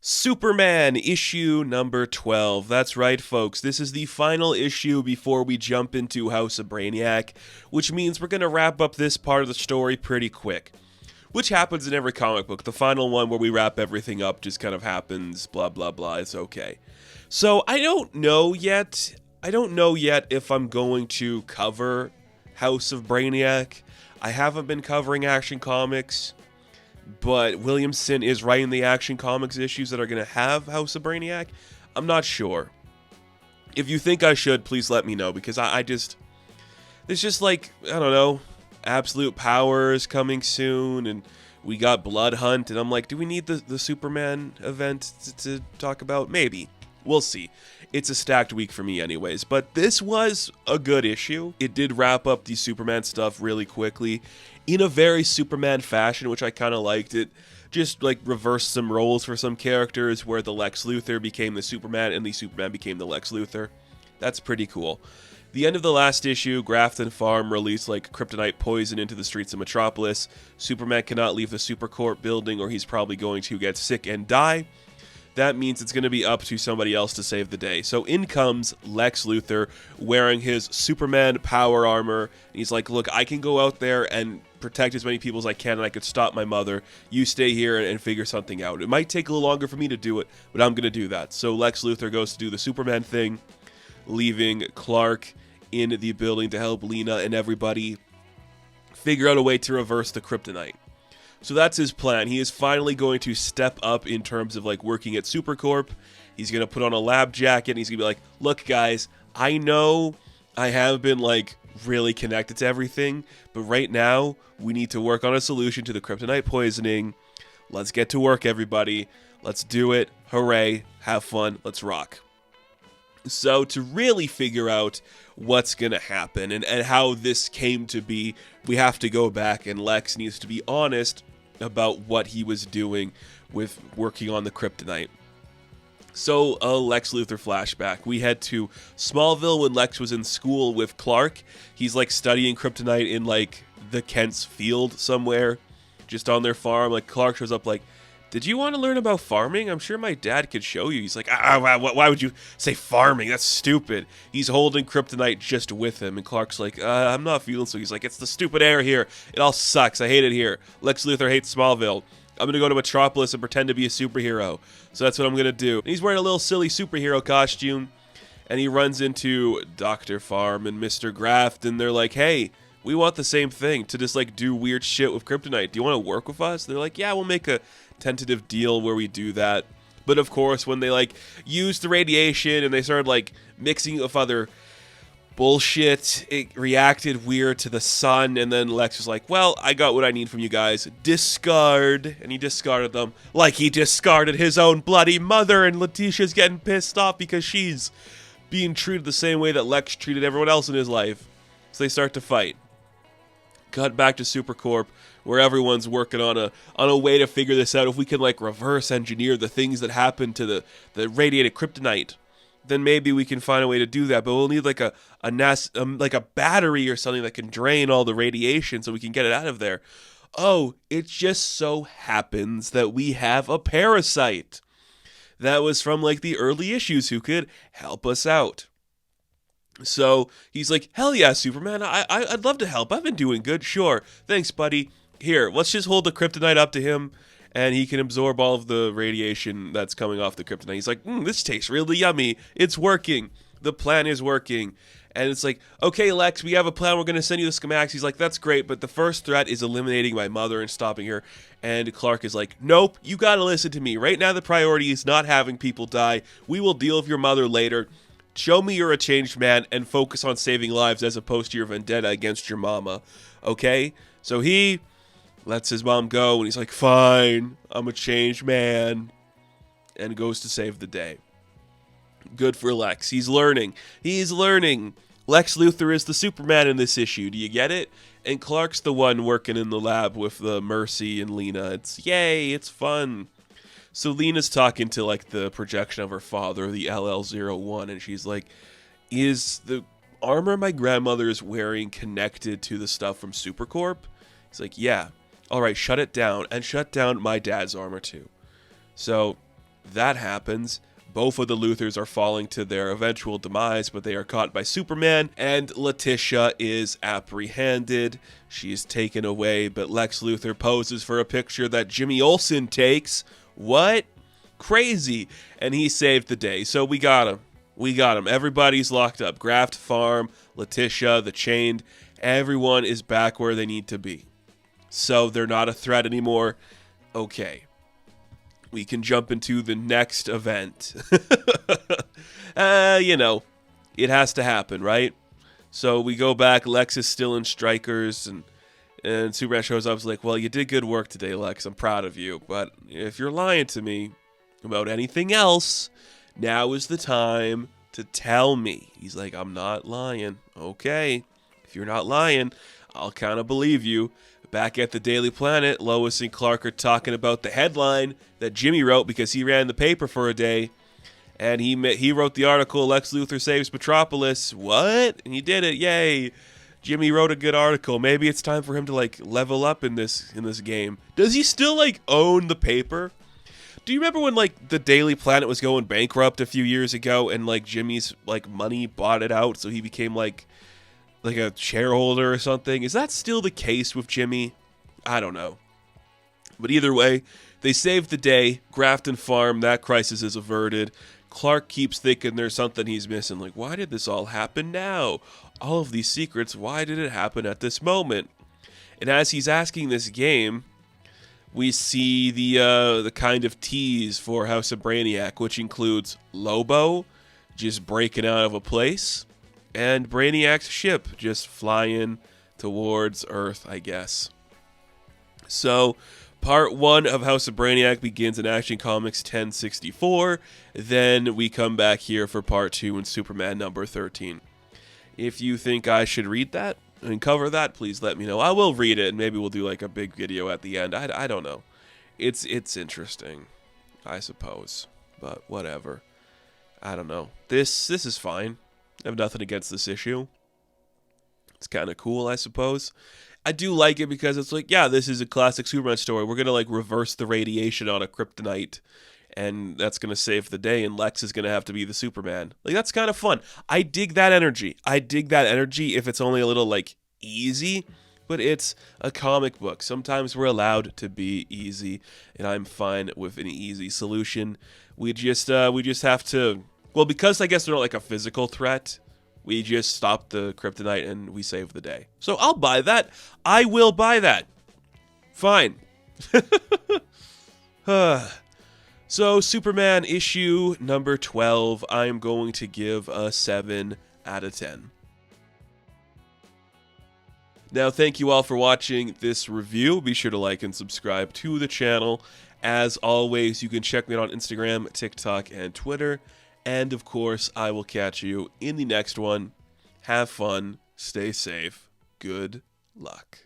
Superman issue number 12. That's right, folks. This is the final issue before we jump into House of Brainiac, which means we're going to wrap up this part of the story pretty quick. Which happens in every comic book. The final one where we wrap everything up just kind of happens, blah, blah, blah. It's okay. So I don't know yet. If I'm going to cover House of Brainiac. I haven't been covering Action Comics. But Williamson is writing the Action Comics issues that are going to have House of Brainiac. I'm not sure. If you think I should, please let me know, because I just... There's just like, I don't know, Absolute Powers coming soon, and we got Blood Hunt, and I'm like, do we need the Superman event to talk about? Maybe. We'll see. It's a stacked week for me anyways, but this was a good issue. It did wrap up the Superman stuff really quickly in a very Superman fashion, which I kind of liked. It just like reversed some roles for some characters where the Lex Luthor became the Superman and the Superman became the Lex Luthor. That's pretty cool. The end of the last issue, Grafton Farm released like kryptonite poison into the streets of Metropolis. Superman cannot leave the Supercorp building or he's probably going to get sick and die. That means it's going to be up to somebody else to save the day. So in comes Lex Luthor wearing his Superman power armor. And he's like, look, I can go out there and protect as many people as I can, and I could stop my mother. You stay here and figure something out. It might take a little longer for me to do it, but I'm going to do that. So Lex Luthor goes to do the Superman thing, leaving Clark in the building to help Lena and everybody figure out a way to reverse the kryptonite. So that's his plan. He is finally going to step up in terms of like working at Supercorp. He's going to put on a lab jacket and he's going to be like, look guys, I know I have been like really connected to everything, but right now we need to work on a solution to the kryptonite poisoning. Let's get to work, everybody. Let's do it. Hooray. Have fun. Let's rock. So to really figure out what's going to happen and how this came to be, we have to go back and Lex needs to be honest about what he was doing with working on the kryptonite. So a Lex Luthor flashback. We head to Smallville when Lex was in school with Clark. He's like studying kryptonite in like the Kent's field somewhere, just on their farm. Like Clark shows up like, did you want to learn about farming? I'm sure my dad could show you. He's like, why would you say farming? That's stupid. He's holding kryptonite just with him. And Clark's like, I'm not feeling so. He's like, it's the stupid air here. It all sucks. I hate it here. Lex Luthor hates Smallville. I'm going to go to Metropolis and pretend to be a superhero. So that's what I'm going to do. And he's wearing a little silly superhero costume. And he runs into Dr. Farm and Mr. Graft. And they're like, hey, we want the same thing, to just like do weird shit with kryptonite. Do you want to work with us? They're like, yeah, we'll make a tentative deal where we do that. But of course, when they like used the radiation and they started like mixing it with other bullshit, it reacted weird to the sun. And then Lex was like, well, I got what I need from you guys. Discard. And he discarded them like he discarded his own bloody mother. And Letitia's getting pissed off because she's being treated the same way that Lex treated everyone else in his life. So they start to fight. Cut back to Supercorp, where everyone's working on a way to figure this out. If we can like reverse engineer the things that happen to the radiated kryptonite, then maybe we can find a way to do that. But we'll need like a battery or something that can drain all the radiation so we can get it out of there. Oh, it just so happens that we have a parasite that was from like the early issues who could help us out. So he's like, hell yeah, Superman, I'd love to help. I've been doing good. Sure. Thanks, buddy. Here, let's just hold the kryptonite up to him, and he can absorb all of the radiation that's coming off the kryptonite. He's like, this tastes really yummy. It's working. The plan is working. And it's like, okay, Lex, we have a plan. We're going to send you the schematics. He's like, that's great, but the first threat is eliminating my mother and stopping her. And Clark is like, nope, you got to listen to me. Right now, the priority is not having people die. We will deal with your mother later. Show me you're a changed man and focus on saving lives as opposed to your vendetta against your mama. Okay? So he lets his mom go and he's like, fine, I'm a changed man. And goes to save the day. Good for Lex. He's learning. Lex Luthor is the Superman in this issue. Do you get it? And Clark's the one working in the lab with the Mercy and Lena. It's yay, it's fun. So Lena's talking to like the projection of her father, the LL01, and she's like, is the armor my grandmother is wearing connected to the stuff from Supercorp? He's like, yeah. All right, shut it down, and shut down my dad's armor too. So That happens. Both of the Luthors are falling to their eventual demise, but they are caught by Superman, and Letitia is apprehended. She is taken away, but Lex Luthor poses for a picture that Jimmy Olsen takes. What? Crazy. And he saved the day. So we got him. We got him. Everybody's locked up. Graft Farm, Letitia, the Chained. Everyone is back where they need to be. So they're not a threat anymore. Okay. We can jump into the next event. You know, it has to happen, right? So we go back. Lex is still in Strikers, and Superman shows up. Is like, well, you did good work today, Lex. I'm proud of you. But if you're lying to me about anything else, now is the time to tell me. He's like, I'm not lying. Okay, if you're not lying, I'll kind of believe you. Back at the Daily Planet, Lois and Clark are talking about the headline that Jimmy wrote because he ran the paper for a day. And he wrote the article, Lex Luthor Saves Metropolis. What? And he did it. Yay. Jimmy wrote a good article. Maybe it's time for him to, like, level up in this game. Does he still, like, own the paper? Do you remember when, like, the Daily Planet was going bankrupt a few years ago and, like, Jimmy's, like, money bought it out so he became, like a shareholder or something? Is that still the case with Jimmy? I don't know. But either way, they saved the day. Grafton Farm, that crisis is averted. Clark keeps thinking there's something he's missing. Like, why did this all happen now? All of these secrets, why did it happen at this moment? And as he's asking this game, we see the kind of tease for House of Brainiac, which includes Lobo just breaking out of a place, and Brainiac's ship just flying towards Earth, I guess. So, part 1 of House of Brainiac begins in Action Comics 1064. Then we come back here for part 2 in Superman number 13. If you think I should read that and cover that, please let me know. I will read it, and maybe we'll do like a big video at the end. I don't know. It's interesting, I suppose. But whatever. I don't know. This is fine. I have nothing against this issue. It's kind of cool, I suppose. I do like it because it's like, yeah, this is a classic Superman story. We're going to like reverse the radiation on a kryptonite, and that's going to save the day, and Lex is going to have to be the Superman. Like, that's kind of fun. I dig that energy. I dig that energy if it's only a little like easy, but it's a comic book. Sometimes we're allowed to be easy, and I'm fine with an easy solution. We just have to, well, because I guess they're not like a physical threat, we just stop the kryptonite and we save the day. So I'll buy that. I will buy that. Fine. So Superman issue number 12, I'm going to give a 7 out of 10. Now, thank you all for watching this review. Be sure to like and subscribe to the channel. As always, you can check me out on Instagram, TikTok, and Twitter. And, of course, I will catch you in the next one. Have fun. Stay safe. Good luck.